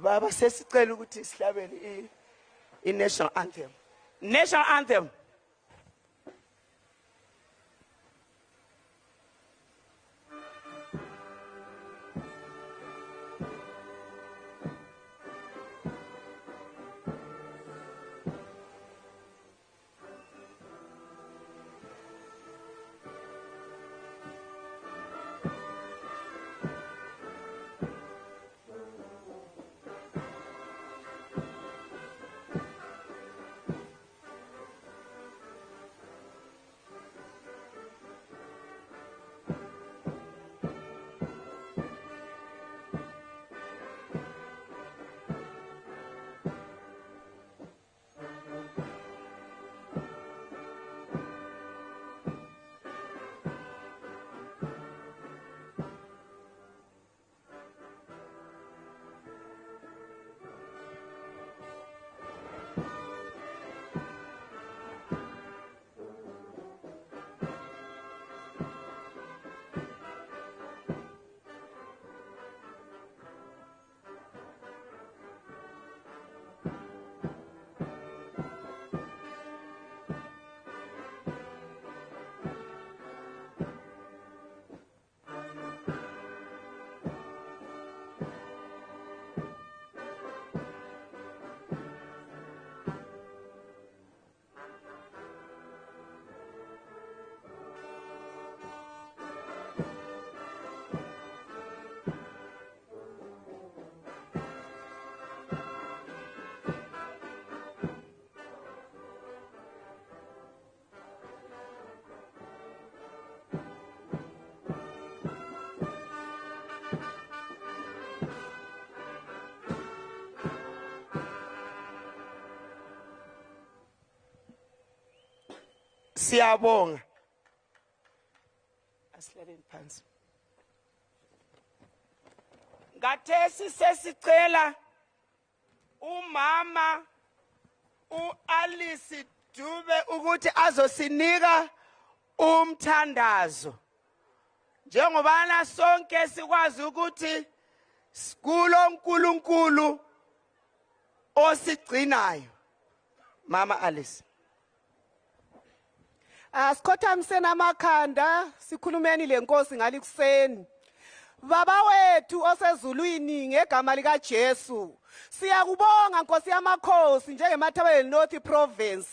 Baba sesicela ukuthi sihlabele i-national anthem. National anthem. Siyabonga. Asilaleni phansi. Ngathesi sesicela umama uAlice Dube ukuthi azosinika umthandazo. Njengobana sonke sikwazi ukuthi kulo uNkulunkulu osigcinayo. Mama Alice. Asikhothamseni amakhanda sikhulumeni lenkosi ngalikuseni. Baba wethu osezulwini ngegama lika Jesu. Siyakubonga Nkosi yamakhosi njengeMathabele North Province.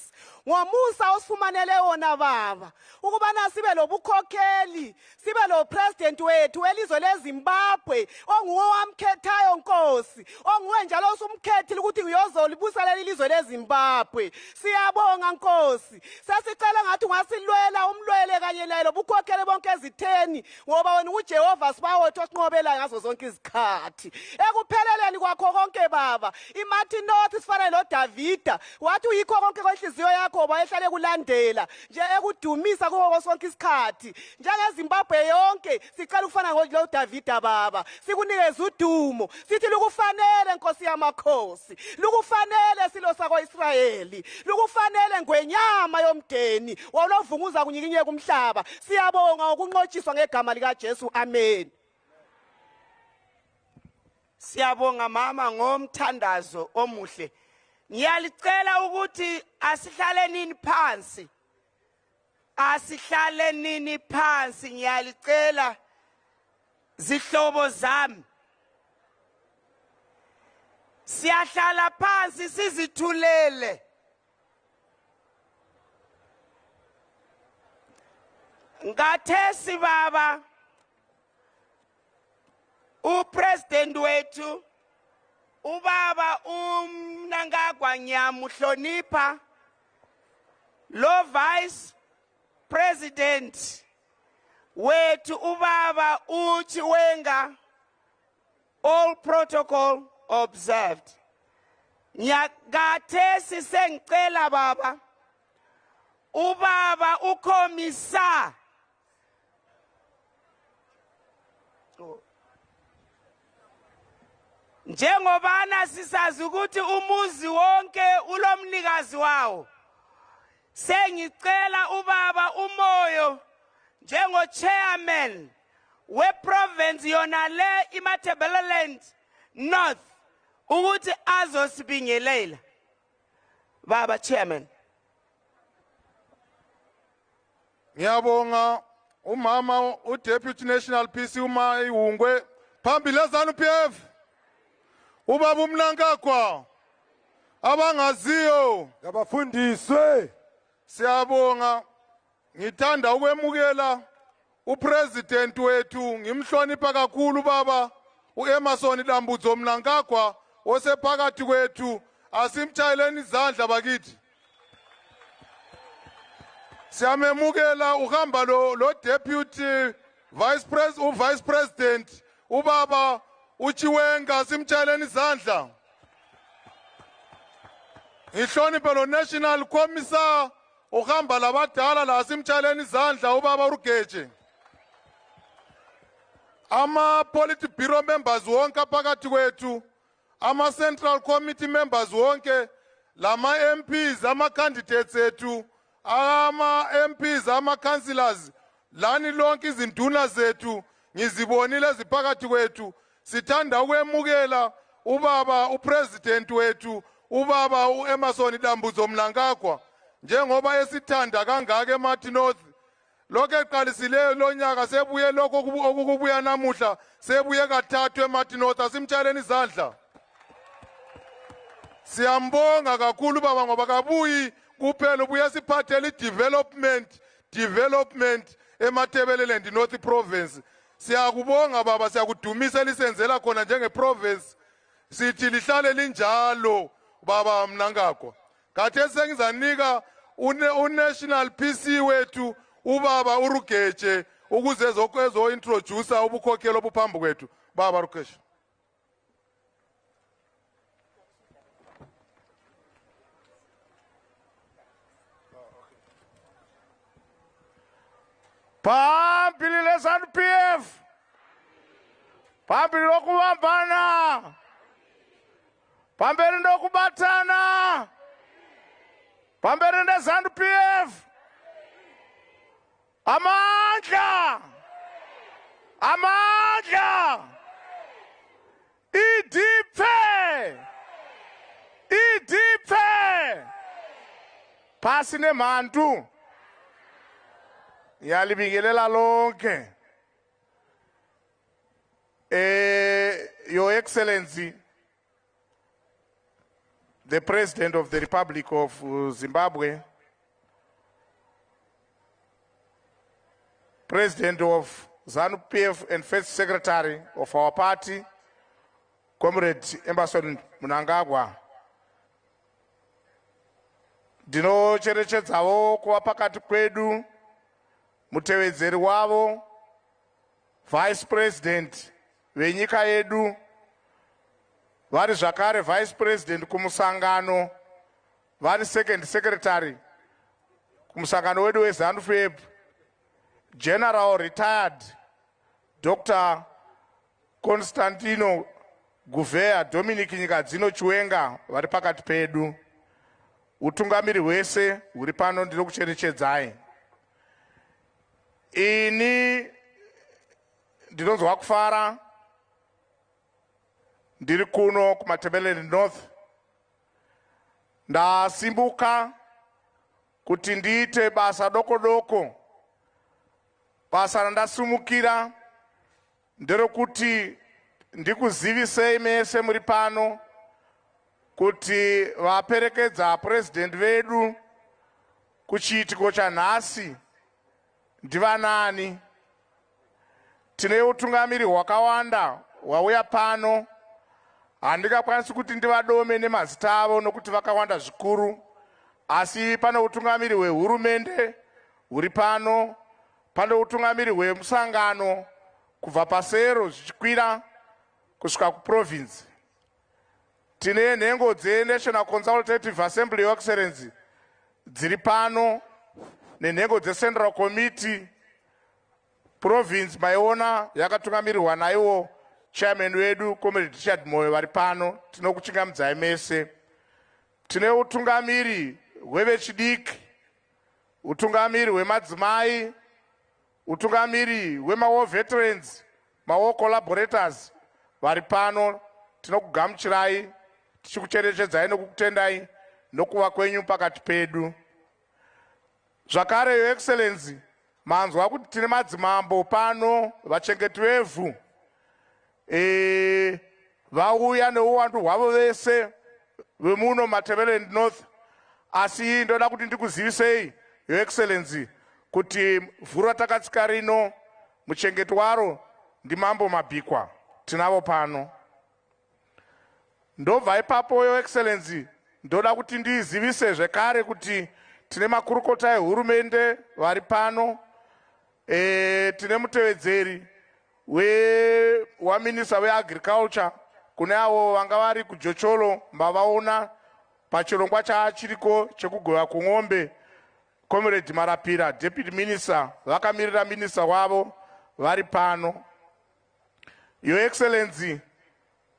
Ngomusa osifumanele wona baba ukubana sibe lobukhokheli sibe lo president wethu welizwe leZimbabwe onguwe wamkhethayo Nkosi onguwe njalo osumkhethile ukuthi uyozolibusela ilizwe leZimbabwe. Siyabonga Nkosi. Sasicela ngathi ungasilwela umlwele kanye naye lobukhokheli bonke ezitheni ngoba wena uJehova sibawo wethu osinqobela ngazo zonke izikhathi. Ekupheleleni kwakho konke baba iMartin North sifana lo Davida wathi uyikho konke kwenhliziyo yakho bayehlale kulandela nje ekudumisa kuwo sonke isikhathi njengeZimbabwe yonke sicela ukufana ngo Davida baba sikunikeza udumo sithi lukufanele Nkosi yamakhosi lukufanele silo sako Israeli lukufanele ngwenyama yomdeni wolovunguza kunyikinyeka umhlaba. Siyabonga ngokunqotshiswa ngegama lika Jesu. Amen. Siyabonga mama ngomthandazo omuhle. Ngiyalicela ukuthi asihlale nini phansi. Asihlale nini phansi ngiyalicela zihlobo zami. Siyahlala phansi sizithulele. Ngathesi baba upresident wethu ubaba uMnangagwa Nyamuhlonipha lo vice president wethu ubaba uChiwenga all protocol observed. Nyakathesi sengicela baba ubaba ukhomisa njengobana sisazi ukuthi umuzi wonke ulomnikazi wawo. Sengicela ubaba uMoyo njengo chairman we province yona le iMatabeleland North ukuthi azosibingelela baba chairman. Ngiyabonga umama uDeputy National PC uma iHungwe phambili eZANU-PF. Ubaba uMnankagwa abangaziyo Ngabafundiswe. siyabonga. Ngithanda ukwemukela upresident wethu ngimhlonipha kakhulu baba uEmmerson Dambudzo Mnangagwa osephakathi kwethu asimtshayeleni izandla bakithi. Siyamemukela uhamba lo deputy vice president ubaba uChiwenga simtshayeleni izandla. Ngihloniphe lo national commissar uhamba labadala la simtshayeleni izandla ubaba uRugeje. Ama politburo members wonke phakathi kwethu, ama central committee members wonke, lama MPs, ama candidates ethu, ama MPs, ama councillors, lani lonke izinduna zethu ngizibonile ziphakathi kwethu. Sithanda ukwemukela ubaba upresident wethu ubaba uEmmerson Dambudzo Mnangagwa njengoba esithanda kangaka eMarty North. Lokho eqalisileyo lonyaka sebuye lokho okubuya namuhla sebuye kathathu eMarty North asimtshayeleni izandla. Siyambonga kakhulu baba ngoba kabuyi kuphela ubuye siphathele development eMatabeleland North Province. Siyakubonga baba, siyakudumisa lisenzela khona njengeprovince. Sithi lihlale linjalo baba Mnangagwa. Khathesi sengizanika unational PC wethu ubaba uRugeje ukuze ezo introduce ubukhokhelo obuphambi kwethu. Baba Rugeje. Phambili leZANU-PF. Phambili lokubambana. Phambili lokubathana. Phambili leZANU-PF. Amandla. Amandla. Idiphe. Idiphe. Phasi nemantu. Yalibingelela lonke. Your Excellency, the President of the Republic of Zimbabwe, President of ZANU-PF and First Secretary of our party, Comrade Emmerson Mnangagwa, ndinocherechedzawo kuva pakati kwedu mutevedzeri wavo Vice President venyika yedu vari zvakare Vice President kumusangano, vari Second Secretary kumusangano wedu weZANU-PF, General Retired Dr. Constantino Gouveia Dominic Nyikadzino Chiwenga vari pakati pedu, utungamiri hwese huri pano ndinokucherechedzai. Ini ndinonzwa kufara ndiri kuno kuMatabeleland North. Ndasimbuka kuti ndiite basa doko doko. Basa randasumukira nderokuti ndikuzivisei mese muri pano kuti vaperekedza president vedu kuchiitiko chanhasi ndivanani. Tine utungamiri hwakawanda hwauya pano. Handingakwanisi kuti ndivadome nemazita avo nokuti vakawanda zvikuru, asi pane utungamiri hwehurumende huri pano, pane utungamiri hwemusangano kubva pasero zvichikwira kusvika kuprovince. Tine nhengo dzeNational Consultative Assembly, Your Excellency, dziri pano nenhengo dzeCentral Committee. Province maiona yakatungamirirwa naiwo chairman wedu Comrade Richard Moyo vari pano. Tinokuchingamidzai mese. Tine utungamiri hwevechidiki, utungamiri hwemadzimai, utungamiri hwemaWar Veterans, maWar Collaborators vari pano. Tinokugamuchirai tichikucherechedzai nokukutendai nokuva kwenyu pakati pedu. Zvakare, Your Excellency, manzwa kuti tine madzimambo pano vachengeti vevhu vauya neuwandu hwavo vese vemuno Matabeleland North, asi ndoda kuti ndikuzivisei Your Excellency kuti vhuru ratakatsika rino muchengeti waro ndimambo Mabhikwa tinavo pano. Ndobva ipapo Your Excellency ndoda kuti ndizivise zvekare kuti tine makurukota ehurumende vari pano. Tine mutevedzeri waminista weagriculture kune avo vanga vari kuJocholo mbavaona pachirongwa chachiriko chekugova kwemombe. Comrade Marapira, deputy minister, vakamirira minista wavo vari pano. Your Excellency,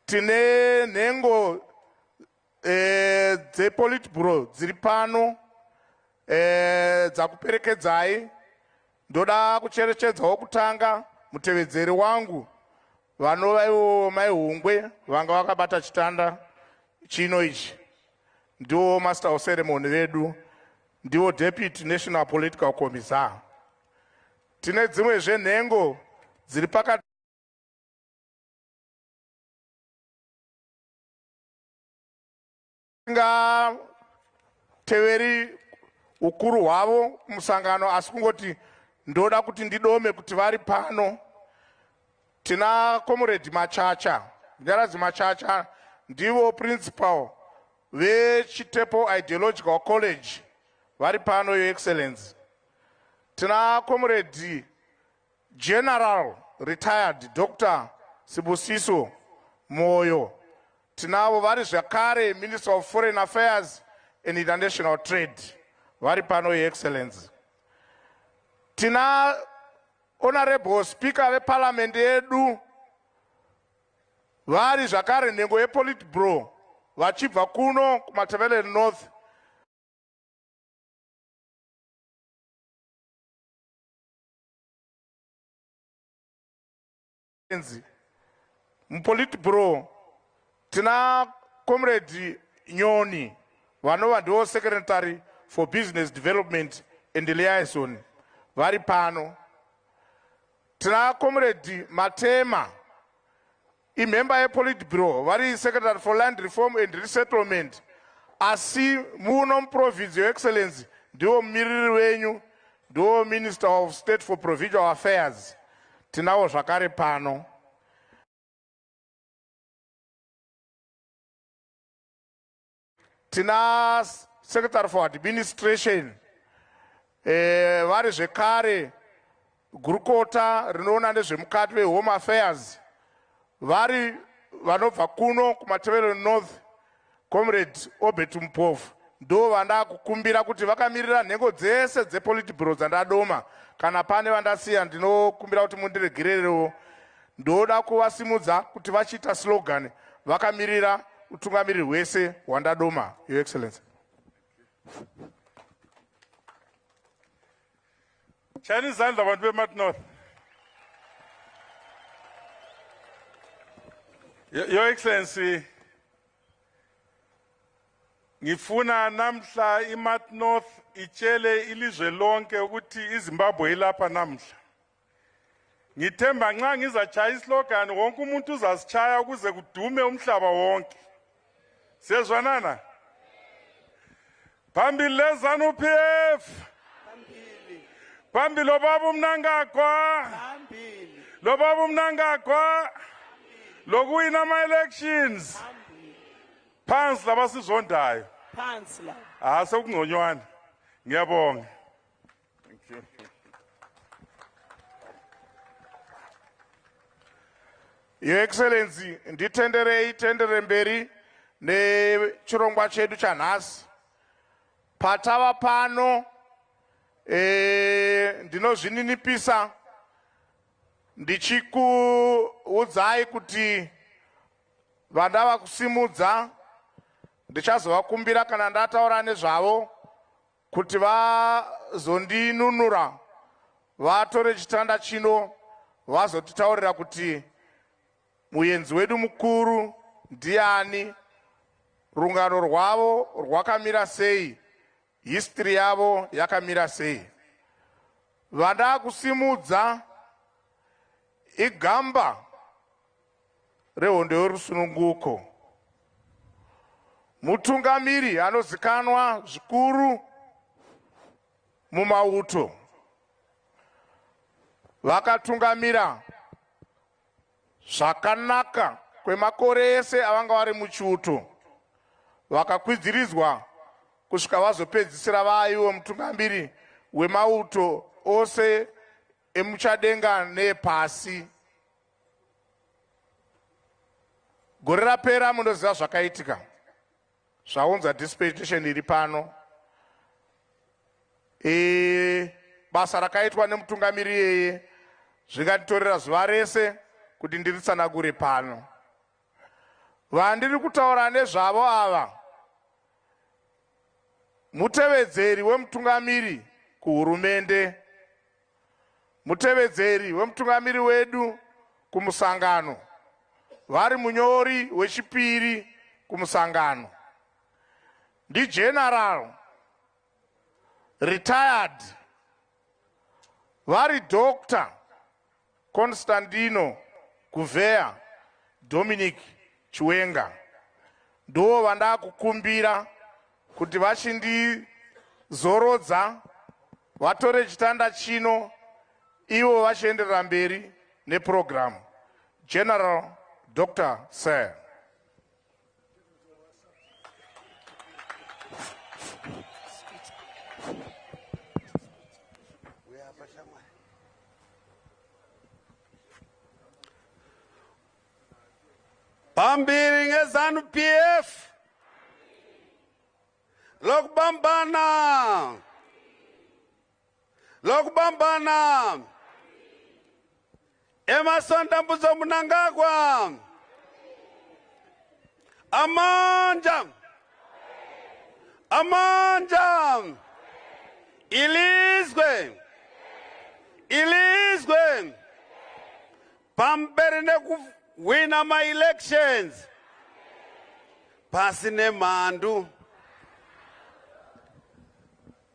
tine nhengo dzepolitburo dziri pano dzakuperekedzai. Ndoda kucherechedzawo kutanga mutevedzeri wangu vanova ivo mai Hungwe vanga vakabata chitanda chino ichi, ndiwo master of ceremony vedu, ndiwo deputy national political commissar. Tine dzimwe zvenhengo dziri pakati teveri ukuru hwavo kumusangano, asi kungoti ndoda kuti ndidome kuti vari pano. Tina Comrade Machacha, Nyarazi Machacha ndivo principal veChitepo Ideological College vari pano Your Excellency. Tina Comrade General retired Dr. Sibusiso Moyo, tinavo vari zvakare Minister of Foreign Affairs and International Trade vari pano Your Excellency. Tina Honorable Speaker veParliament yedu vari zvakare nhengo yePolitburo vachibva kuno kuMatabeleland North. MuPolitburo tina Comrade Nyoni vanova ndivo Secretary for Business Development and Liaison vari pano. Tina Comrade Matema, imember yePolitburo vari Secretary for Land Reform and Resettlement, asi muno muprovince Your Excellency ndiwo mumiriri wenyu, ndiwo Minister of State for Provincial Affairs. Tinavo zvakare pano. Tina Secretary for Administration vari zvekare gurukota rinoona nezvemukati veHome Affairs vari vanobva kuno kuMatabeleland North, Comrade Obert Mpofu, ndo vanda kukumbira kuti vakamirira nhengo dzese dzePolitburo dzandadoma. Kana pane vandasiya ndinokumbira kuti mundiregererewo. Ndoda kuvasimudza kuti vachiita slogan vakamirira utungamiriri hwese hwandadoma Your Excellency. Chani zandla bantu beMat North. Your Excellency, ngifuna namhla iMat North itshele ilizwe lonke ukuthi iZimbabwe ilapha namhla. Ngithemba nxa ngizatshaya islogan wonke umuntu uzasitshaya ukuze kudume umhlaba wonke. Siyezwanana? Phambili leZANU-PF. Phambili loBaba Mnangagwa. loBaba Mnangagwa. Lokuwina ama-elections. Phansi labasizondayo. Phansi la. Sekungconywana. Ngiyabonga. Thank you. Your Excellency, nditendere mberi nechirongwa chedu chanhasi. Patava pano ndinozvininipisa ndichikuudzai kuti vandava kusimudza ndichazovakumbira kana ndataura nezvavo kuti vazondinunura vatore chitanda chino vazotitaurira kuti muenzi wedu mukuru ndiani rungano rwavo rwakamira sei, history yavo yakamira sei. Vada kusimudza igamba rehondo yorusununguko. Mutungamiri anozikanwa zvikuru mumauto. Vakatungamira zvakanaka kwemakore ese avanga vari muchiuto. Vakakwidzirizwa kusvika vazopedzisira vaiwo mutungamiri wemauto ose emuchadenga nepasi. Gore rapera munoziva zvakaitika. Zvaunza dispensation iri pano. Basa rakaitwa nemutungamiri yeye zvinganditorera zuva rese kuti ndiritsanagure pano. Vandiri kutaura nezvavo ava mutevedzeri wemutungamiri kuhurumende, mutevedzeri wemutungamiri wedu kumusangano, vari munyori wechipiri kumusangano, ndi general retired, vari Dr. Constantino Gouveia Dominic Chiwenga, ndo vanda kukumbira kuti vachindizorodza vatore chitanda chino ivo vachienderera mberi neprogramu. General Dr. Sir. Phambili ngeZANU-PF lokubambana Emmerson Dambudzo Mnangagwa amandla ilizwe pamberi nekuwina ama-elections pasi nemhandu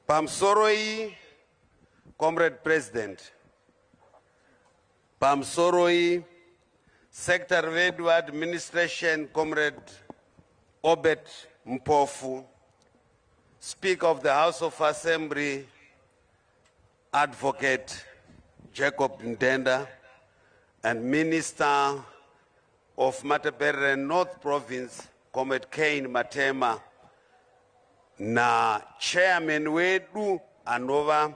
pamusoro iyi Comrade President, pamusoro iyi Secretary vedu Administration Comrade Obed Mpofu, Speaker of the House of Assembly Advocate Jacob Ndenda, and Minister of Matabele North Province Comrade Cain Matema, na Chairman wedu anova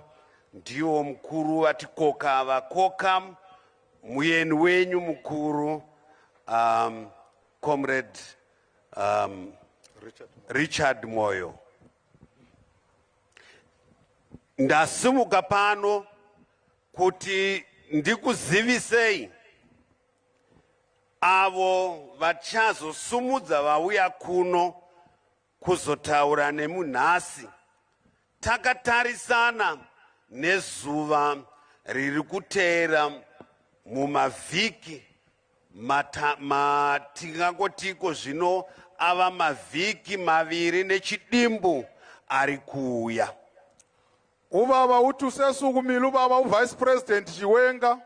ndiwo mkuru watikoka vakoka muyeni wenyu mkuru Comrade Richard Moyo. Ndasimuka pano kuti ndikuzivisei avo vachazosumudza vauya kuno kuzotaura nemunhasi. Takatarisana nezuva riri kuteera mumavhiki matingangotiko zvino ava mavhiki maviri nechidimbu ari kuuya. Ubaba utusesukumile ubaba uVice President Chiwenga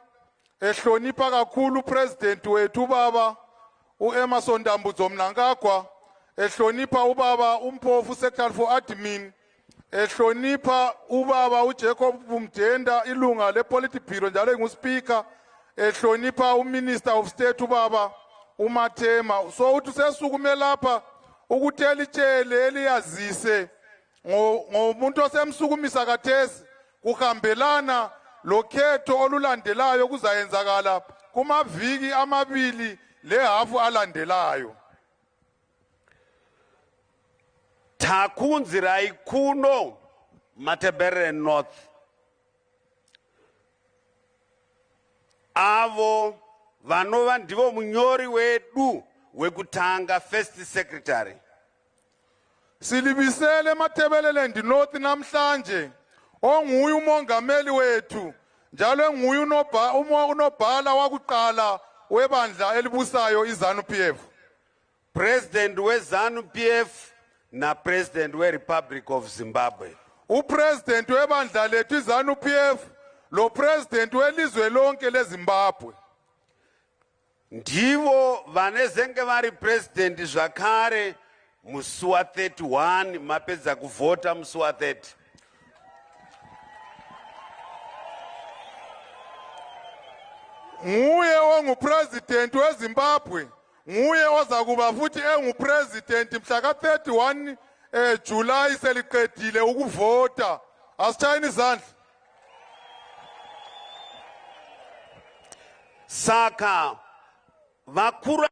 ehlonipha kakhulu President wethu ubaba uEmmerson Dambudzo Mnangagwa, ehlonipha ubaba uMpofu Secretary for Admin, ehlonipha ubaba uJacob Mdenda ilunga lePolitburo njalo enguSpeaker, ehlonipha uMinister of State ubaba uMathema. So utusesukume lapha ukutela itshele eliyazise ngomuntu osemsukumisa kathesi kuhambelana lokhetho olulandelayo kuzayenzakala kumaviki amabili lehafu alandelayo. Takunzirai kuno Matabele North avo vanova ndivo munyori wedu wekutanga First Secretary. Silibisele Matabeleland North namhlanje onguye umongameli wethu njalo enguye unobhala wakuqala webandla elibusayo iZANU-PF. President weZANU-PF na President weRepublic of Zimbabwe. Upresident webandla lethu iZANU-PF lo president welizwe lonke leZimbabwe. Ndivo vanezenge vari president zvakare musi wa 31 mapedza kuvhota musi wa 30. Nguye ongupresident weZimbabwe, nguye oza kuba futhi engupresident mhla ka-31 July seliqedile ukuvota. Asitshayeni izandla. Saka vakuru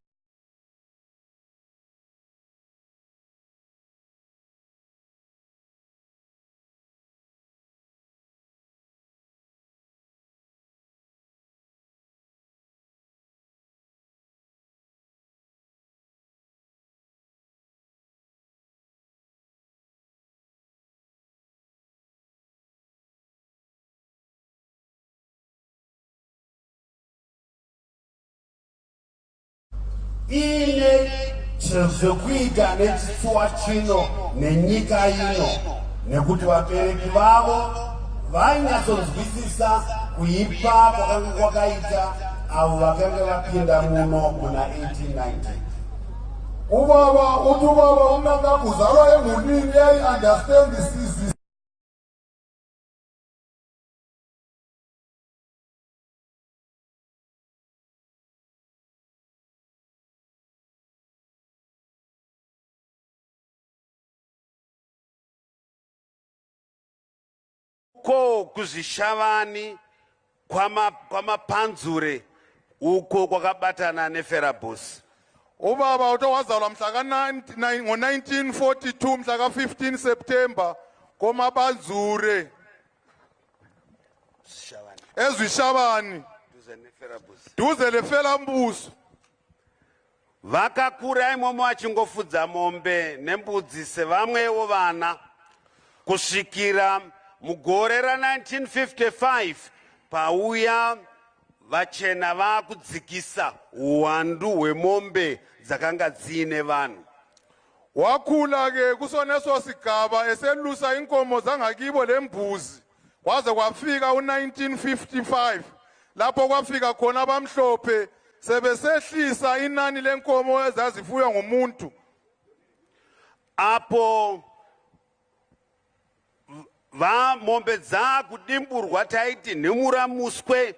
ine zvekuita nechitsuwa chino nenyika ino nekuti vabereki vavo vainyatsonzwisisa kuipa kwakanga kwakaita avo vakanga vapinda muno muna 1890. Ubaba uthi ubaba unanga kuzalwa emulini yayi-understand isizwe. ko kuzvishavani kwamapanzure uko kwakabatana neFerabos. Ubaba uthi wazalwa mhla ngo-1942 mhla ka-15 September komapanzure ezwishavani duze lefelambuso. Vakakura imomo vachingofudza mombe nembudzi sevamwewo vana kusvikira mugore ra1955 pauya vachena vakudzikisa uwandu hwemombe dzakanga dziine vanhu. Wakhula ke kusoneso sigaba eselusa inkomo zangakibo lembuzi kwaze kwafika u1955 lapho kwafika khona abamhlophe sebesehlisa inani lenkomo ezazifuywa ngumuntu. Apo mombe dzakudimburwa taiti nhimuramuswe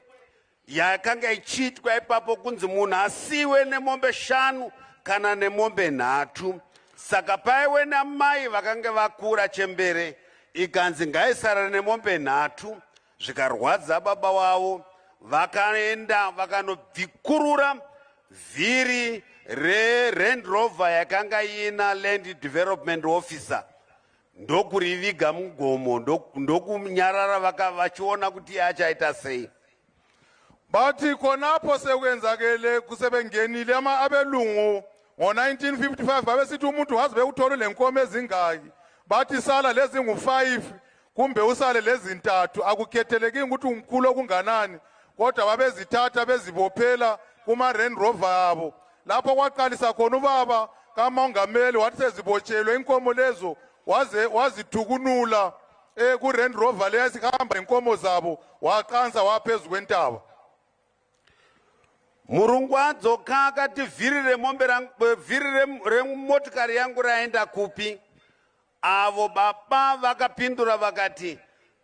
yakanga ichiitwa ipapo kunzi munhu asiwe nemombe 5 kana nemombe 3. Saka paiwe namai vakanga vakura chembere ikanzi ngaisara nemombe 3. Zvikarwadza baba wavo vakaenda vakanobvikurura vhiri reRand Rover yakanga ina Land Development Officer ndokuriviga mugomo ndokunyarara vachiona kuti achaita sei. Bathi khonapho sekwenzakele kusebengenile abelungu ngo-1955 babesithi umuntu wazi bekuthola lenkomo ezingaki bathi sala lezi ngu5 kumbe usale lezi 3 akukhetheleki ukuthi umkhulu okunganani kodwa babezithatha bezibophela kuma-Land Rover yabo. Lapho kwaqalisa khona ubaba kamongameli wathi sezibotshelwe inkomo lezo wazithukunula ku-Land Rover leya sihamba inkomo zabo waqansa waphezu kwentaba. Murungu adzoka akati vhiri remotikari yangu raenda kupi? Avo baba vakapindura vakati,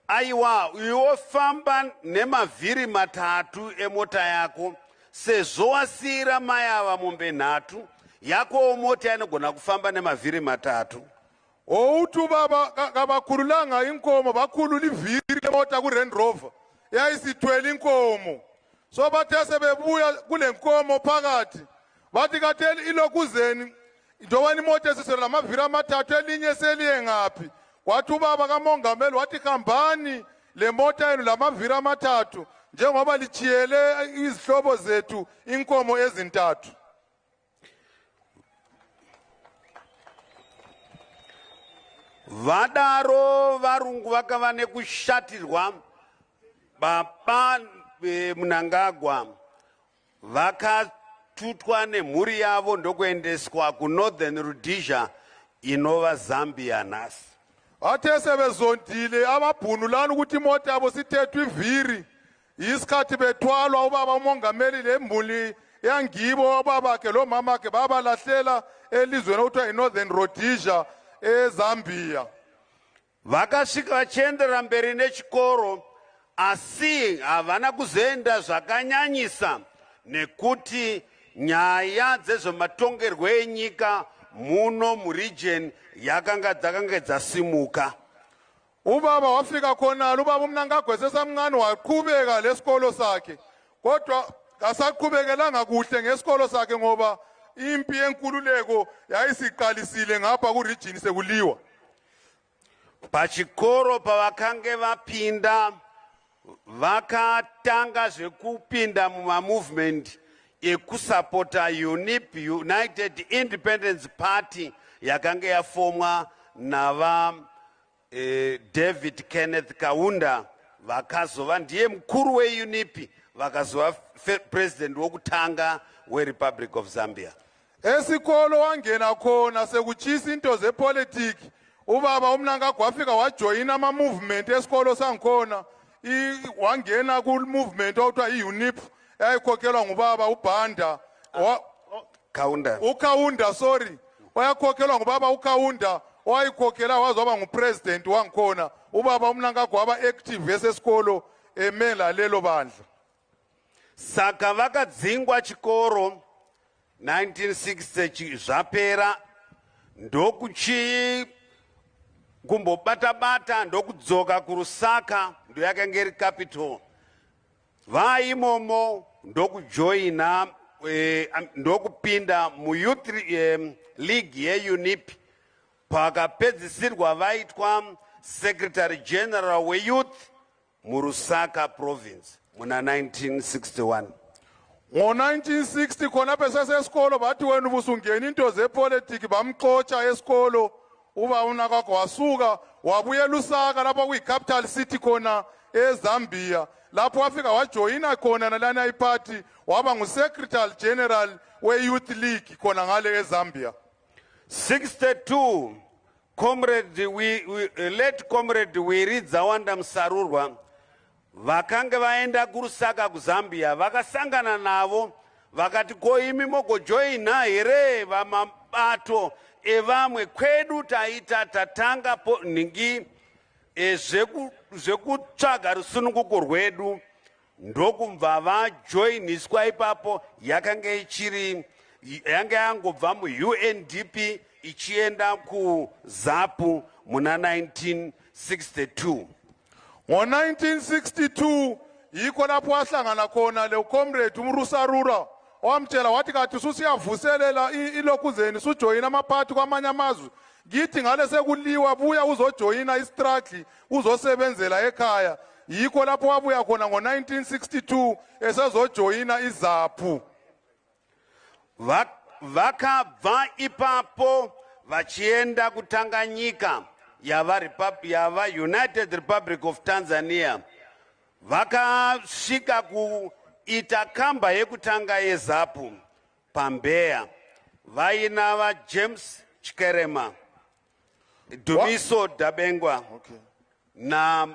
aiwa iwo famba nemavhiri 3 emota yako sezvo wasiyira mai ava mombe 3 yakowo mota inogona kufamba nemavhiri 3. Outhi ubaba kabakhululanga inkomo bakhulula iviri lemota ku-Land Rover yayisithwele inkomo. So bathe sebebuya kule nkomo phakathi bathi katheli ilokuzeni njobani imoto esisele lamaviri 3 elinye seliye ngaphi. Wathi ubaba kamongameli wathi hambani le mota yenu lamaviri 3 njengoba lichiyele izihlobo zethu inkomo ezi3. Vadaro varungu vakava nekushatirwa. Baba Mnangagwa vakatutwa nemhuri yavo ndokuendeswa kunorthern rhodesia inova zambia nhasi. Bathe sebezondile ababhunulana ukuthi imoto yabo sithethwe iviri. Isikhathi bethwalwa ubaba umongameli lembuli yangibo obabakhe lo mamakhe babalahlela elizweni okuthiwa iNorthern Rhodesia eZambia. Vakasvika vachiendera mberi nechikoro asi havana kuzoenda zvakanyanyisa nekuti nyaya dzezvematongerwo enyika muno muregion dzakanga dzasimuka. Ubaba wafika khona ubaba uMnangagwa sesamncane waqhubeka lesikolo sakhe kodwa kasaqhubekelanga kuhle ngesikolo sakhe ngoba impi yenkululeko yayisiqalisile ngapha kuregion sekuliwa. Pachikoro pavakange vapinda vakatanga zvekupinda mumamovement ekusapota UNIP, United Independence Party yakanga yafomwa nava David Kenneth Kaunda vakazova ndiye mukuru weUNIP vakazova president wokutanga weRepublic of Zambia. Esikolo wangena khona sekuchisa into zepolitiki ubaba uMnangagwa wafika wajoyina ama-movement esikolo sangikhona wangena ku-movement okuthiwa i-UNIP yayikhokhelwa ngubaba uBhanda uKaunda sorry wayakhokhelwa ngubaba uKaunda wayikhokhela wazoba ngupresident wangikhona ubaba uMnangagwa waba active esesikolo emela lelo bandla. Saka vakadzingwa chikoro 1960 zvapera ndokuchi kumbobata-bata ndokudzoka kuRusaka ndoyakanga iri capital. Vaimomo ndokujoina ndokupinda muyouth league yeUNIP pakapedzisirwa vaitwa secretary general weyouth muRusaka province muna 1961. Ngo-1960 khona besesesikolo bathi wena ubusungena into zepolitiki bamxotsha esikolo uba uMnangagwa wasuka wabuya eLusaka lapho kuyicapital city khona eZambia lapho wafika wajoyina khona nalana iparty waba ngu-secretary general we-youth league khona ngale eZambia. 62 late comrade Wiridza Wanda Musarurwa vakanga vaenda kuRusaka kuZambia vakasangana navo vakati ko imi mogojoina here vamabato evamwe kwedu taita tatanga ningi zvekutsvaga rusununguko rwedu ndokumva vajoiniswa ipapo yakanga yangobva muUNDP ichienda kuZAPU muna 1962. Ngo-1962 yikho lapho wahlangana khona le comrade uMrusarura wamtshela wathi kathi susiyavuselela ilokuzeni sujoyina amaphathi kwamanye amazwe ngithi ngale sekuliwa buya uzojoyina istruggle uzosebenzela ekhaya. Yikho lapho wabuya khona ngo-1962 esezojoyina iZAPU. Vakabva ipapo vachienda kuTanganyika yava United Republic of Tanzania. Vakasvika kuita kamba yekutanga yeZAPU paMbeya vainava James Chikerema, Dumiso Dabengwa na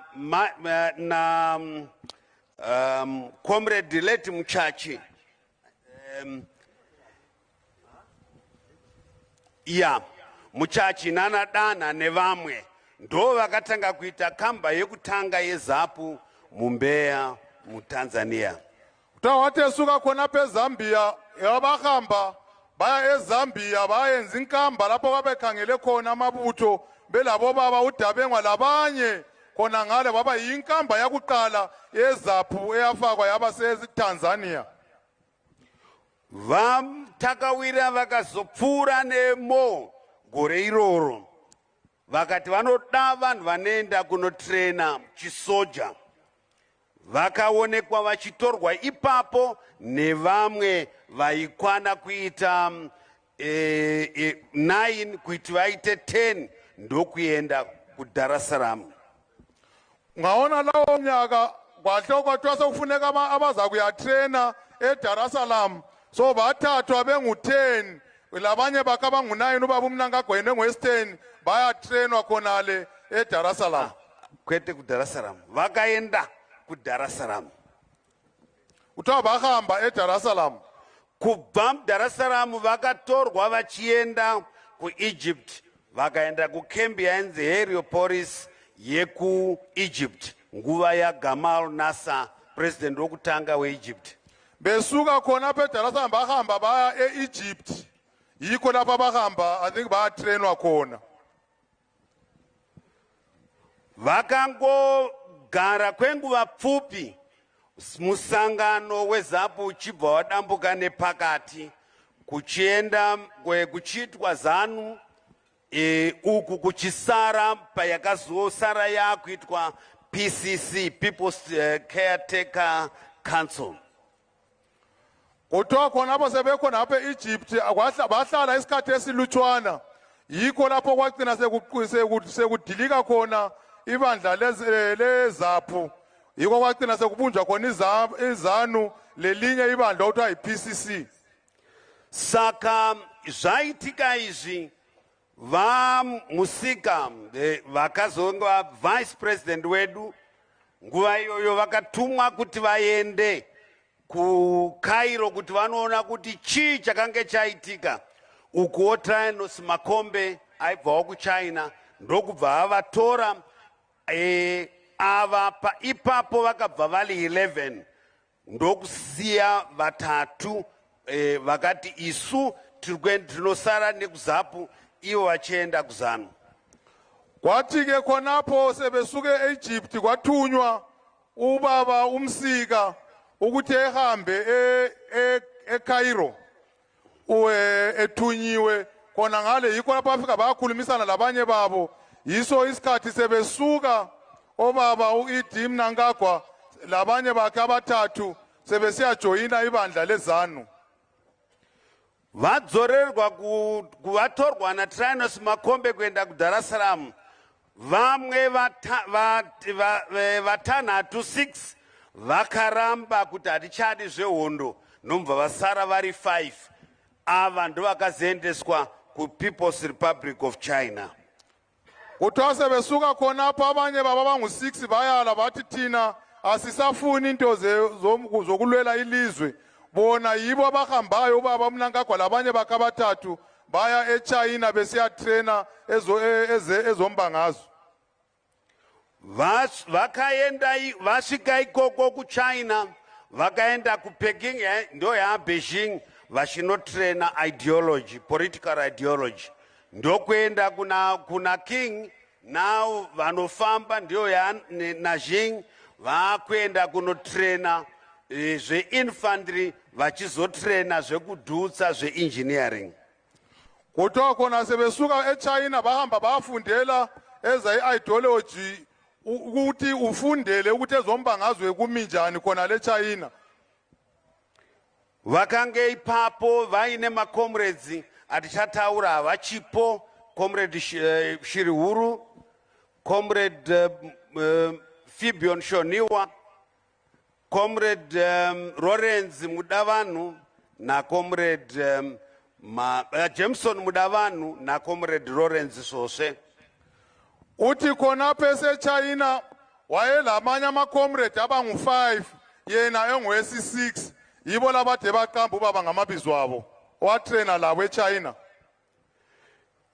comrade Leti Muchachi Muchachi nana Dana nevamwe ndo vakatanga kuita kamba yekutanga yeZAPU muMbeya muTanzania. Tawatesuka khona peZambia yabahamba baya eZambia bayenza inkamba lapho babekhangele khona amabutho belabo baba uDabengwa labanye khona ngale baba yinkamba yakuqala yeZAPU eyafakwa yaba seTanzania. Vamtakawira vakazopfura nemo gore iroro vakati vanoda vanhu vanoenda kunotrena chisoja. Vakaonekwa vachitorwa ipapo nevamwe vaikwana kuita 9 kuti vaite 10 ndokuenda kuDar es Salaam. Ngaona lawo mnyaka kwahle kwathiwa sekufuneka abaza kuyatrena eDar es Salaam so bathathwa bengu-10 labanye bakhe abangu-9 ubaba uMnangagwa engu-10 bayatrainwa khonale eDar es Salaam. kwete kuDar es Salaam vakaenda kuDar es Salaam Kuthiwa bahamba eDar es Salaam. kubva muDar es Salaam vakatorwa vachienda kuEgypt vakaenda kukambi yainzi Heliopolis yekuEgypt nguva yaGamal Nasser president wokutanga weEgypt. Besuka khona apha eDar es Salaam bahamba baya eEgypt. Yikho lapha bahamba I think bayatrainwa khona. Vakangogara kwenguva pfupi musangano weZAPU uchibva wadambuka nepakati kuchienda kuchiitwa ZANU uku kuchisara payakazosara yakuitwa PCC People's Caretaker Council. Kuthiwa khona apho sebekhona apha eEgypt bahlala isikhathi esilutshwana. Yikho lapho kwagcina sekudilika khona ibandla leZAPU. Yikho kwagcina sekubunjwa khona iZANU lelinye ibandla okuthiwa yiPCC. Saka zvaitika izvi vamusika vakazonga vice president wedu nguva iyoyo vakatumwa kuti vaende kuCairo kuti vanoona kuti chii chakange chaitika ukuwo Trainos Makombe aibvawo kuChina ndokubva avatora ava ipapo vakabva vari 11 ndokusiya vatatu vakati isu tinosara nekuZAPU ivo vachienda kuZANU. Kwathi-ke khonapho sebesuke eEgypt kwathunywa ubaba uMsika ukuthi ehambe eCairo ethunyiwe khona ngale yikho lapho afika bayakhulumisana labanye babo. Yiso isikhathi sebesuka obaba uEdi Mnangagwa labanye bakhe abathathu sebesiyajoyina ibandla leZANU. Vadzorerwa kuvatorwa naTrainos Makombe kuenda kuDar es Salaam vamwe vatanhatu 6 vakaramba kuti hatichadi zvehondo nomubva vasara vari 5 ava ndovakazoendeswa kuPeople's Republic of China. Kuthiwa sebesuka khonapho abanye baba bangu-6 bayala bathi thina asisafuni into zokulwela ilizwe. Bona yibo abahambayo ubaba uMnangagwa labanye bakhe abathathu baya eChina besiyatraina ezombangazwe. Vakaenda vasvika ikoko kuChina vakaenda kuPeking ndo yaBeijing vachinotraina ideology, political ideology. Ndokuenda kuna King now vanofamba ndio yaNajing vakuenda kunotraina zveinfantry vachizotraina zvekudhutsa zveengineering. Kuthiwa khona sebesuka eChina bahamba bafundela eze-ideology ukuthi ufundele ukuthi ezombangazwe kumi njani khona leChina. Vakange ipapo vaine macomrades atichataura havachipo, comrade Shirihuru, comrade Fibion Shoniwa, comrade Lawrence Mudavanu na comrade Jameson Mudavanu na comrade Lawrence Sose. Uthi khona phese China wayelamanye amacomrade abangu-5 yena engu-6 yibo labade baqamba ubaba ngamabizo abo watraina labo eChina.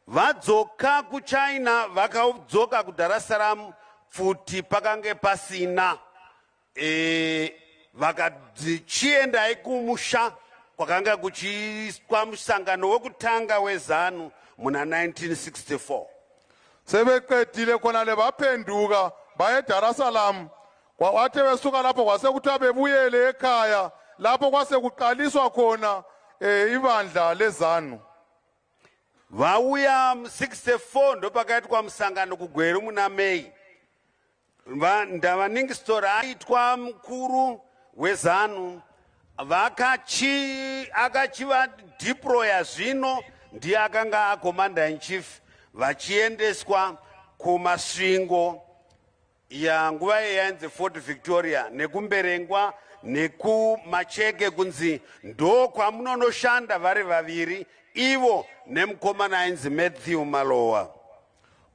Vadzoka kuChina vakadzoka kuDar es Salaam futi pakange pasina vakachienda ikumusha kwakanga kuchiiswa musangano wekutanga weZANU muna 1964. Sebeqedile khona le baphenduka baye eDar es Salaam kwathi besuka lapho kwase kuthiwa bebuyele ekhaya lapho kwase kuqaliswa khona ibandla leZANU. Vauya 64 ndo pakaitwa musangano kuGweru muna May. Ndavaningi story aitwa mukuru weZANU akachiva deploya zvino ndiye akanga commander in chief vachiendeswa kumasvingo yanguva yainzi Fort Victoria nekumberengwa nekumacheke kunzi ndo kwamunonoshanda vari vaviri ivo nemukomana ainzi Matthew Malowa.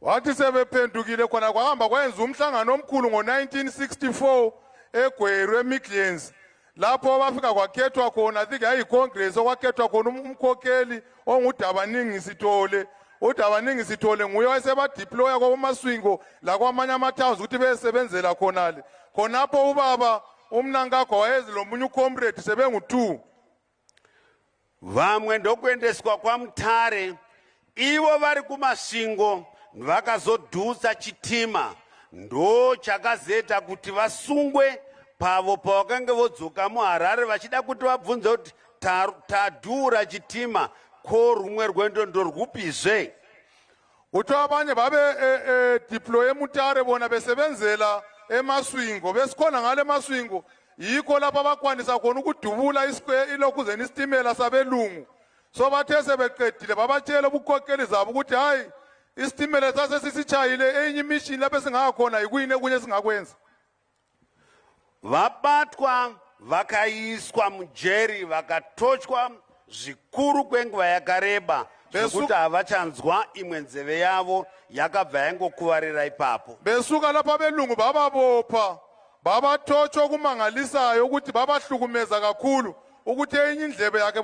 wathi sebephendukile khona kwahamba kwenza umhlangano omkhulu ngo-1964 eGweru eMidlands lapho bafika kwakhethwa khona think yayicongress okwakhethwa khona umkhokheli onguDabaningi Sithole. uDabaningi Sithole nguye wayesebadeploya kwamaswingo lakwamanye amatowns ukuthi besebenzela khonale. Khonapho ubaba uMnangagwa wayezi lomunye ucomrade sebengu-2. Vamwe ndokuendeswa kwaMutare ivo vari kumasvingo vakazodhusa chitima ndo chakazoita kuti vasungwe pavo pavakanga vodzoka muHarare vachida kuti vabvunze kuti tadhura chitima ko rumwe rwendo ndorwupizve. Kuti abanye babe deploy eMutare bona besebenzela emaswingo besikhona ngale maswingo yikho lapha bakwanisa khona ukudubula isquare ilokhu zeni isitimela sabelungu. So bathe sebeqedile babatshela ubukhokheli zabo ukuthi hayi isitimela sasesisichayile enye imishini lapho singakhona yikuyini ekunye singakwenza. Vabatwa vakaiswa mujeri vakatochwa zvikuru kwenguva yakareba zvekuti havachanzwa imwe nzeve yavo yakabva yangokuvarira ipapo. Besuka lapha belungu bababopha babatochwa kumangalisayo ukuthi babahlukumeza kakhulu ukuthi enye indlebe yakhe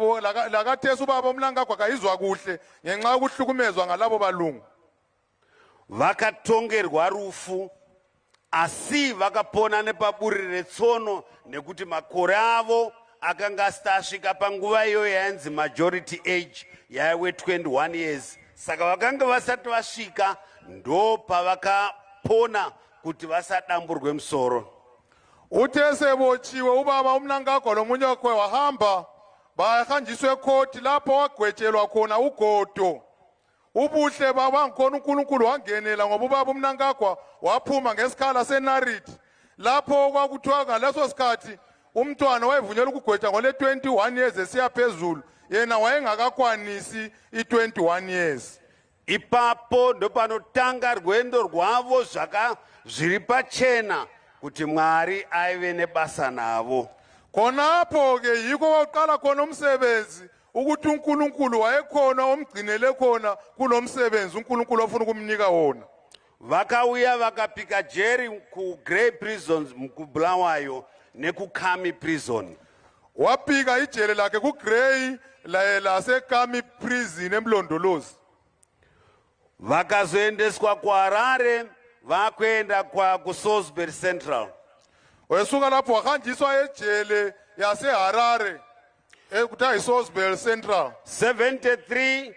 lakathesa ubaba uMnangagwa kayizwa kuhle ngenxa yokuhlukumezwa ngalabo balungu. Vakatongerwa rufu asi vakapona nepaburi retsono nekuti makore avo akanga astasvika panguva iyoyo yainzi majority age yaiwe 21 years. Saka vakanga vasati vasvika ndo pavakapona kuti vasadamburwe musoro. Utese bochiwe ubaba uMnangagwa lomunye wakhe wahamba bahanjiswe court lapho wagwetshelwa khona ugodo. Ubuhle babangikhona uNkulunkulu wangenela ngoba ubaba uMnangagwa waphuma ngesikhala seNariti lapho kwakuthiwa ngaleso sikhathi umntwana wayevunyelwa ukugwetsha ngole 21 years esiya phezulu yena wayengakakwanisi i21 years. Ipapo ndopanotanga rwendo rwavo zviri pachena kuti Mwari aive nebasa navo. Khonapho ke yikho kwaqala khona umsebenzi ukuthi uNkulunkulu wayekhona omgcinele khona kulomsebenzi uNkulunkulu ofuna ukumnika wona. Vakauya vakapika jeri kuGrey prisons mukubulawayo nekuKhami prison. Wapika ijele lakhe kuGrey laseKhami prison eMlondolozi. Vakazoendeswa kuHarare vakuenda kuSalisbury Central. Wesuka lapho wahanjiswa ejele yaseHarare ekuthiwa iSalisbury Central. 73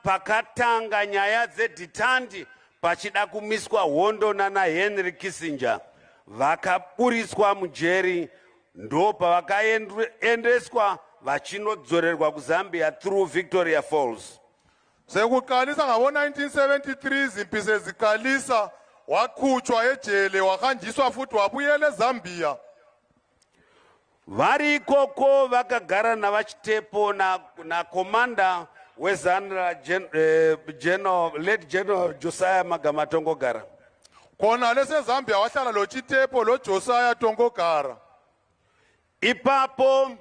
pakatanga nyaya dzedhitandi pachida kumiswa hondo naHenry Kissinger. Vakaburiswa mujeri ndo pavakaendeswa vachinodzorerwa kuZambia through Victoria Falls. Sekuqalisa ngabo 1973 izimpi seziqalisa wakhutshwa ejele wahanjiswa futhi wabuyela eZambia. Vari ikoko vakagara navachitepo na commander wezanra late General Josiah Magama Tongogara. Khona leseZambia wahlala lo Chitepo lo Josiah Tongogara. Ipapo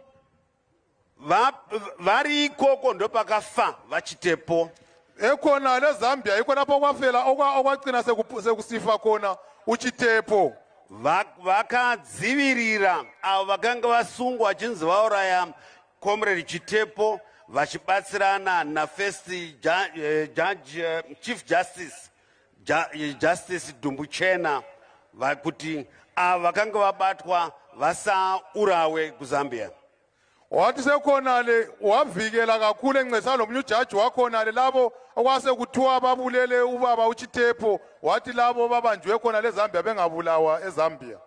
vari ikoko ndo pakafa vachitepo. Ekhona leZambia iko lapho kwafela okwagcina sekusifa khona uChitepo. Vakadzivirira avo vakanga vasungwa vachinzi vauraya Comrade Chitepo vachibatsirana naFirst Chief Justice Dumbuchena kuti avo vakanga vabatwa vasaurawe kuZambia. Wathi sekhonale wavikela kakhulu encesa lo mnye ujaji wakhonale labo okwase kuthiwa babulele ubaba uChitepo wathi labo babanjwe khona leZambia bengabulawa eZambia.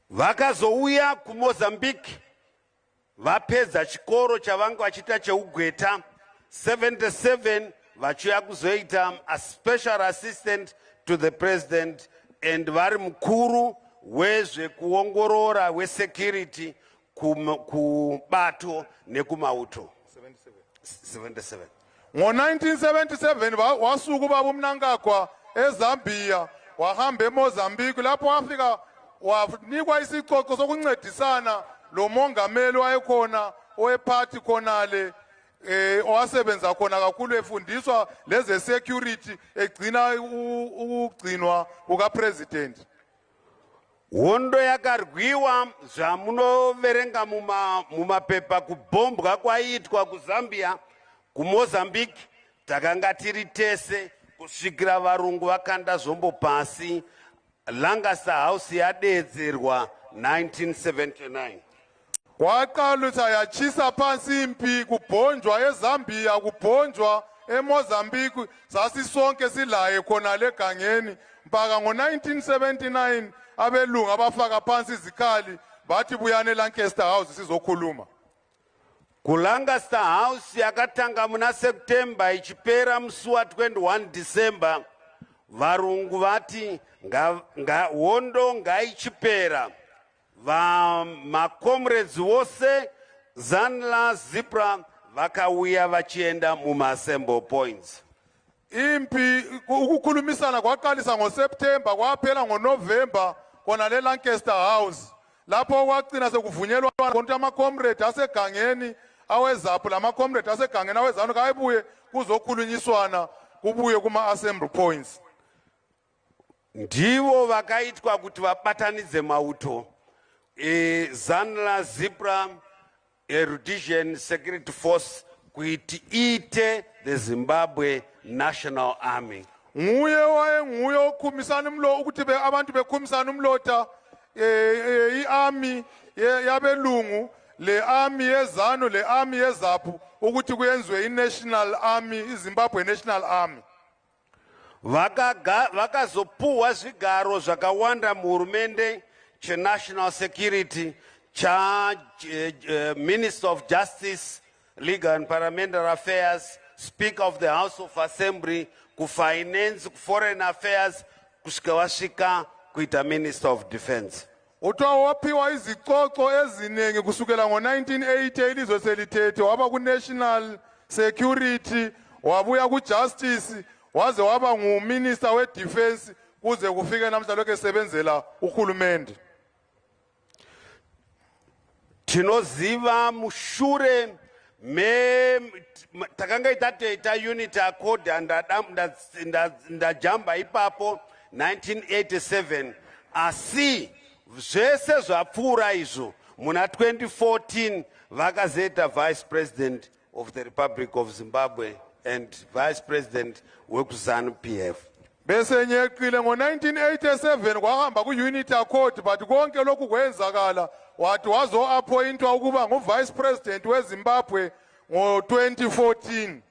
Vakazouya kuMozambique vapedza chikoro chavanga vachita cheugweta 77 vachiuya kuzoita a special assistant to the president and vari mukuru wezvekuongorora wesecurity kubato nekumauto. 77. Ngo-1977 wasuka ubaba uMnangagwa eZambia wahamba eMozambique lapho wafika wanikwa isicoco sokuncedisana lo mongameli wayekhona oweparty khonale owasebenza khona kakhulu efundiswa leze security egcina ukugcinwa kukapresident. Hondo yakarwiwa zvamunoverenga mumapepa kubhombwa kwaitwa kuZambia, kuMozambique, takanga tiri tese kusvikira varungu vakanda zvombo pasi. Lancaster House yadeedzerwa 1979. Kwaqalisa yachisa phansi impi kubhonjwa eZambia kubhonjwa eMozambique sasisonke silaye khona legangeni mpaka ngo1979 abelungu abafaka phansi izikhali bathi buyane eLancaster House sizokhuluma. KuLancaster House yakatanga muna September ichipera musi wa 21 December. Varungu vati hondo ngaichipera. Macomrades vose Zanla Zipra vakauya vachienda muma-assemble points. Impi ukukhulumisana kwaqalisa ngoSeptember kwaphela ngoNovember khona leLancaster House. Lapho kwagcina sekuvunyelwa ukuthi ama-comrade asegangeni awezaphu lama-comrade asegangeni awezanu kayibuye kuzokhulunyiswana kubuye kuma-assembly points. Ndivo vakaitwa kuti vabatanidze mauto. Zanla Zipra Rhodesian Security Force kuti ite the Zimbabwe National Army. Nguye okhumisana umlo ukuthi abantu bekhumisana umlota iarmy yabelungu le army yezanu le army yezaphu ukuthi kuyenzwe iNational Army iZimbabwe National Army. Vakazopuwa zvigaro zvakawanda muhurumende cheNational Security Minister of Justice, Legal and Parliamentary Affairs, Speaker of the House of Assembly, Finance, Foreign Affairs, kusvika kuita Minister of Defense. Wapiwa izicoco eziningi kusukela ngo1980 ilizwe selithethe waba ku-National Security wabuya ku-Justice waze waba ngu-Minister we-Defense kuze kufike namhla lokho esebenzela uhulumende. Tinoziva mushure takanga itatoita unit accord ndajamba ipapo 1987 asi zvese zvapfuura izvo muna 2014 vakazoita Vice President of the Republic of Zimbabwe and Vice President wekuZANU-PF. Bese nyeqile ngo1987 kwahamba ku-unit accord but konke lokhu kwenzakala wathi wazo-appointwa ukuba ngu-Vice President weZimbabwe ngo-2014.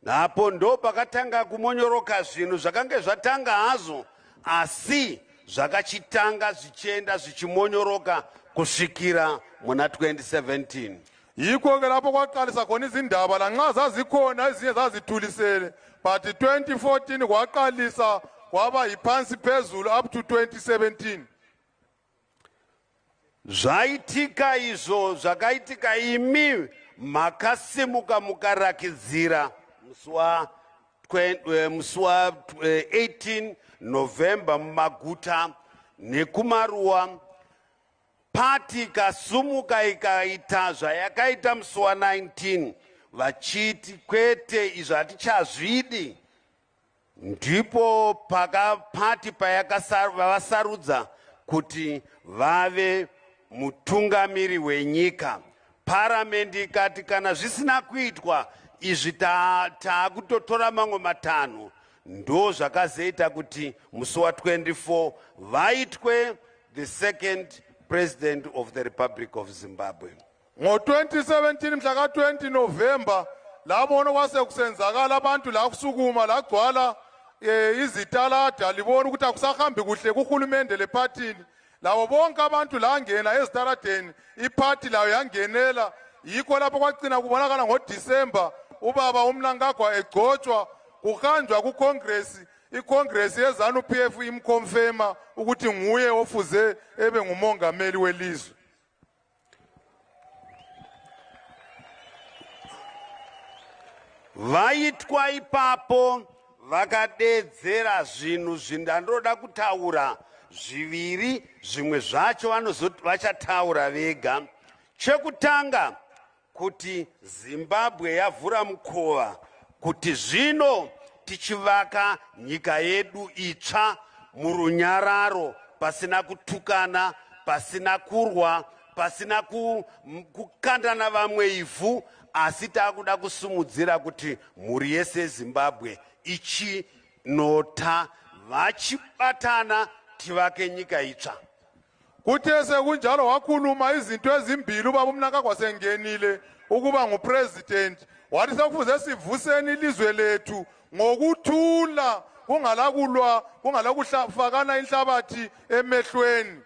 Napo ndo pakatanga kumonyoroka zvinhu zvakange zvatanga hazo asi zvakachitanga zvichienda zvichimonyoroka kusvikira muna 2017. Yikho ke lapho kwaqalisa khona izindaba lanxa zazikhona ezinye zazithulisele but 2014 kwaqalisa kwaba yiphansi phezulu up to 2017. Zvaitika izvo zvakaitika imi makasimuka mukarakidzira musi wa 18 November mumaguta nekumaruwa. Party kasumuka ikaita zvayakaita musi wa 19 vachiti kwete izvo hatichazvidi. Ndipo party payakavasarudza kuti vave mutungamiri wenyika. Parliament ikati kana zvisina kuitwa izvi taakutotora mamwe matanho. Ndo zvakazoita kuti musi wa 24 vaitwe the second President of the Republic of Zimbabwe. Ngo-2017 mhla ka-20 November labona kwasekusenzakala abantu la kusukuma lagcwala izitalada libona ukuthi akusahambi kuhle kuhulumende lephathini. Lawo bonke abantu la ngena ezitaradeni iphathi layo yangenela. Yikho lapho kwagcina kubonakala ngoDisemba ubaba uMnangagwa egcotshwa kuhanjwa kuCongress. ICongress yeZANU-PF imkonfirma ukuthi nguye ofuze ebe ngumongameli welizwe. Vaitwa ipapo vakadeedzera zvinhu zvandanoda kutaura zviviri zvimwe zvacho vachataura vega. Chekutanga kuti Zimbabwe yavhura mukova kuti zvino tichivaka nyika yedu itsva murunyararo, pasina kutukana, pasina kurwa, pasina kukandana vamwe ivhu, asi takuda kusumudzira kuti mhuri yese yeZimbabwe ichinota vachibatana tivake nyika itsva. Kuthe sekunjalo wakhuluma izinto ezimbili ubaba uMnangagwa sengenile ukuba ngupresident. Wathi sekufuze sivuseni ilizwe lethu ngokuthula, kungalakulwa, kungalakuhlafakana inhlabathi emehlweni.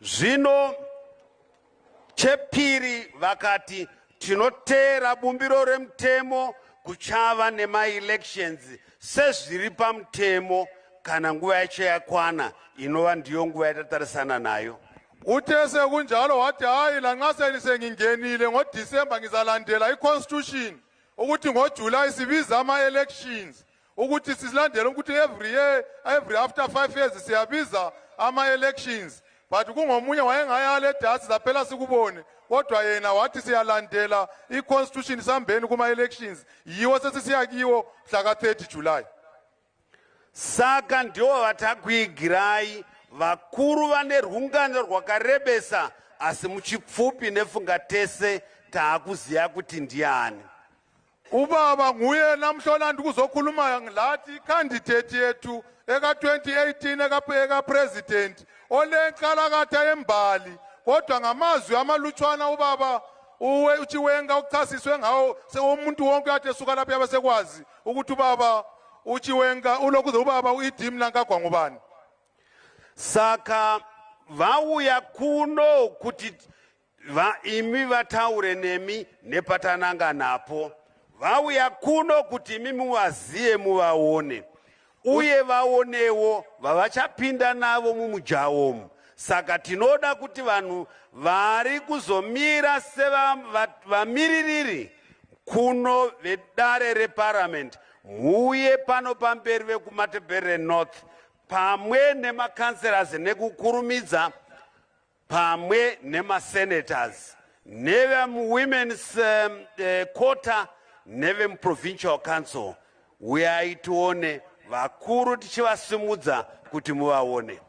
Zvino chepiri vakati tinotera bumbiro remutemo kuchava nema-elections sezviri pamutemo kana nguva yacho yakwana inova ndiyo nguva yatatarisana nayo. Uthe sekunjalo wathi hayi lanxa sengingenile ngoDisemba ngizalandela iconstitution ukuthi ngoJuly sibiza ama-elections ukuthi silandele ukuthi every after 5 years siyabiza ama-elections. But kungomunye wayengayala edasi zaphela sikubone, kodwa yena wathi siyalandela iconstitution sambeni kuma-elections, yiwo sesisiya kiwo mhla ka-30 July. Saka ndiwo vatakuigirai vakuru vane rungano rwakarebesa, asi muchipfupi nefunga tese taakuziya kuti ndiani. Ubaba nguye namhlola ndikuzokhuluma lathi candidate yethu eka 2018 eka president olenkalakatha embali, kodwa ngamazwi amalutshwana ubaba uChiwenga ukuchasiswe ngawo umuntu wonke ade suka lapha yabesekwazi ukuthi ubaba uChiwenga ulokuze ubaba uIdim Mnangagwa ngubani. Saka vauya kuno kuti imi vataure nemi nepatananga napo, vauya kuno kuti imi muvaziye muvaone uye vaonewo vavachapinda navo mumujawomu. Saka tinoda kuti vanhu vari kuzomira sevamiririri kuno vedare reparliament muuye pano pamberi vekuMatebele North pamwe nemakanseras nekukurumidza pamwe nemasenators nevemuwomen's quota nevemuprovincial council. Uyai tione vakuru tichivasimudza kuti muvaone.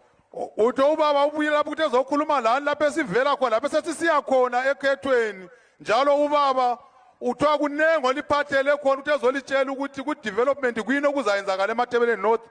Uto ubaba ubuyela ukuthi ezokhuluma lani lapha esivela khona lapha sesisiya khona ekhethweni, njalo ubaba uthiwa kunengo liphathele khona ukuthi ezolitshela ukuthi ku-development kuyini okuzayenzakala eMatebeleni North.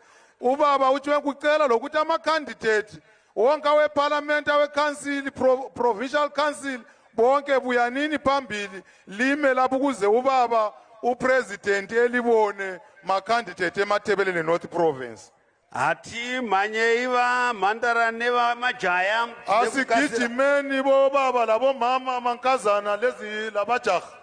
Ubaba uChiwenga ucela lokuthi ama-candidate wonke aweparliament, awe-council, provincial council, bonke buyanini phambili lime lapho ukuze ubaba upresident elibone ma-candidate eMatebeleni North Province. Hati manyeiva mandara neva majaya Asigijimeni bo baba labo mama mankazana lezi labajaha.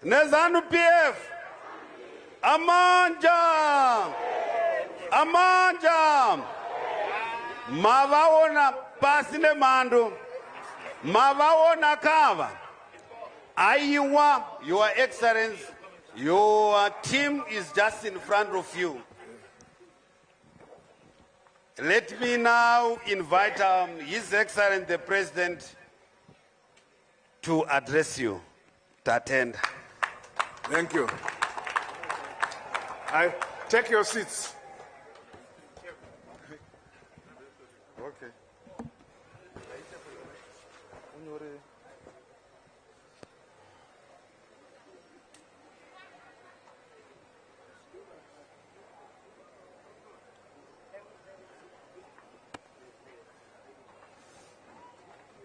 nezanu-pf amandla amandla mavaona pasi nemhando mavaona kava aiwa your excellence your team is just in front of you. Let me now invite His Excellency the President to address you, to attend. Thank you. Take your seats. Okay.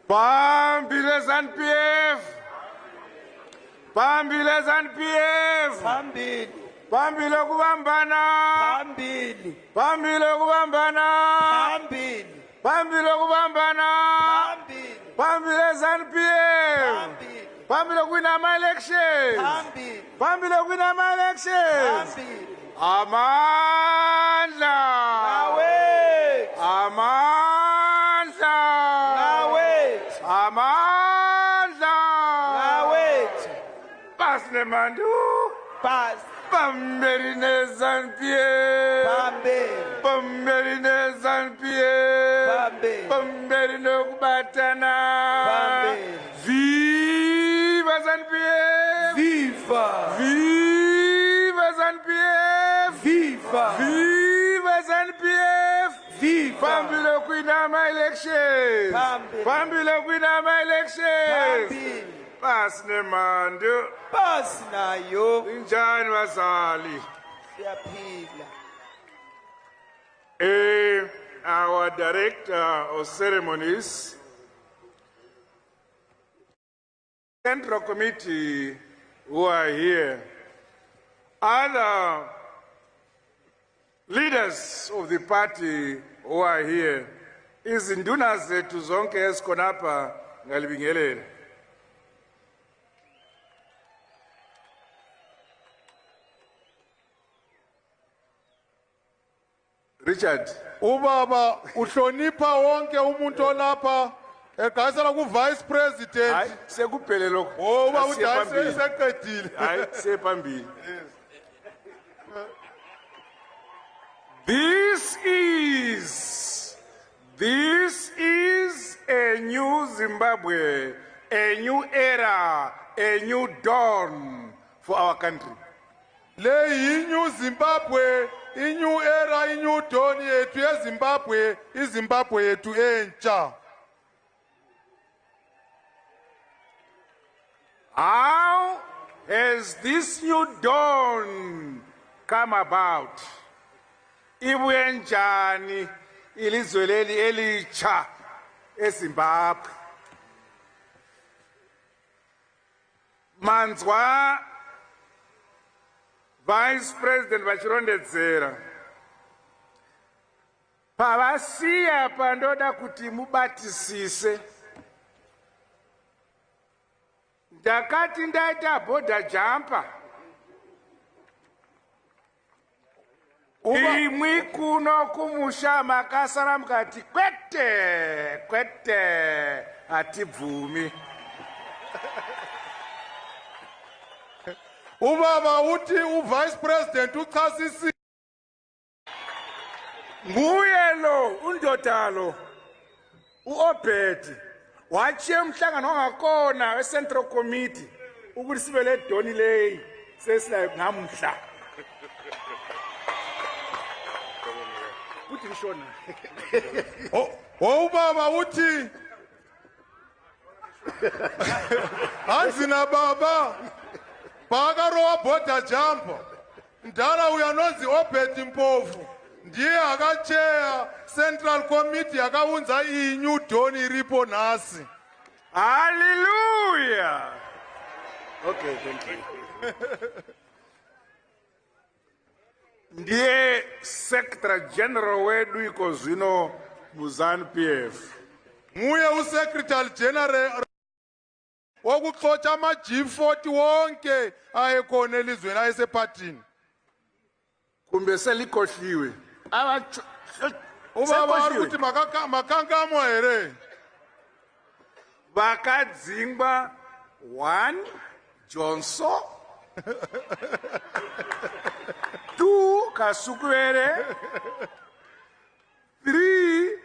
Pambile ZANU-PF. Pambile ZANU-PF. Pambile kubambana. Pambile kubambana. Pambile kubambana. Pambile ZANU-PF. Pambile kuwina ama-elections. Pambile kuwina ama-elections. Amandla. Amandla. Amandla. Pas nemandu. Pambili ZANU-PF. Pambili ZANU-PF. Pambili nokubatana. Viva ZANU-PF. Viva. Viva ZANU-PF. Viva. Viva ZANU-PF. Viva. Pambili kuwina ama-elections. Pambili kuwina ama-elections. Pas nemandu. Pasi nayo. Injani bazali? Siyaphila. Our director of ceremonies, Central Committee who are here, other leaders of the party who are here, izinduna zethu zonke esikhonapha ngalibingelela. Richard. Ubaba uhlonipha wonke umuntu olapha egasela ku vice president. Hayi sekuphele lokho. Oh uba udayise seqedile. Hayi sephambili. This is a new Zimbabwe, a new era, a new dawn for our country. Le yi-new Zimbabwe, i-new era, i-new dawn yethu yeZimbabwe, iZimbabwe yethu entsha. How has this new dawn come about? Ibuye njani ilizwe leli elitsha eZimbabwe? Manzwa Vice President Vachirondedzera pavasiya pandoda kuti mubatisise ndakati ndaita border jumper imwi kuno kumusha makasara mukati kwete hatibvumi. Ubaba uthi uvice president uchasisi nguye lo undoda lo uObed wachiye umhlangano ongakona weCentral Committee ukuthi sibe le doni leyi sesila ngamhla uthi ngishona. Ubaba uthi Hanzina baba Pakarowa border jumper. Ndala uyanonzi Obed Mpofu. Ndiye akacheya Central Committee akaunza i-new dawn iripo nasi. Hallelujah. Okay, thank you. Ndiye Secretary General wedu iko zvino mu ZANU-PF. Nguye uSecretary General wokuxotsha ama-G40 wonke ayekhona elizweni ayesephathini. kumbe selikhohliwe Ubaba ari kuti makangamwa here. vakadzingwa 1 Johnson 2 Kasukwere 3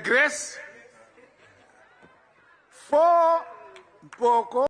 Grace 4 Mpoko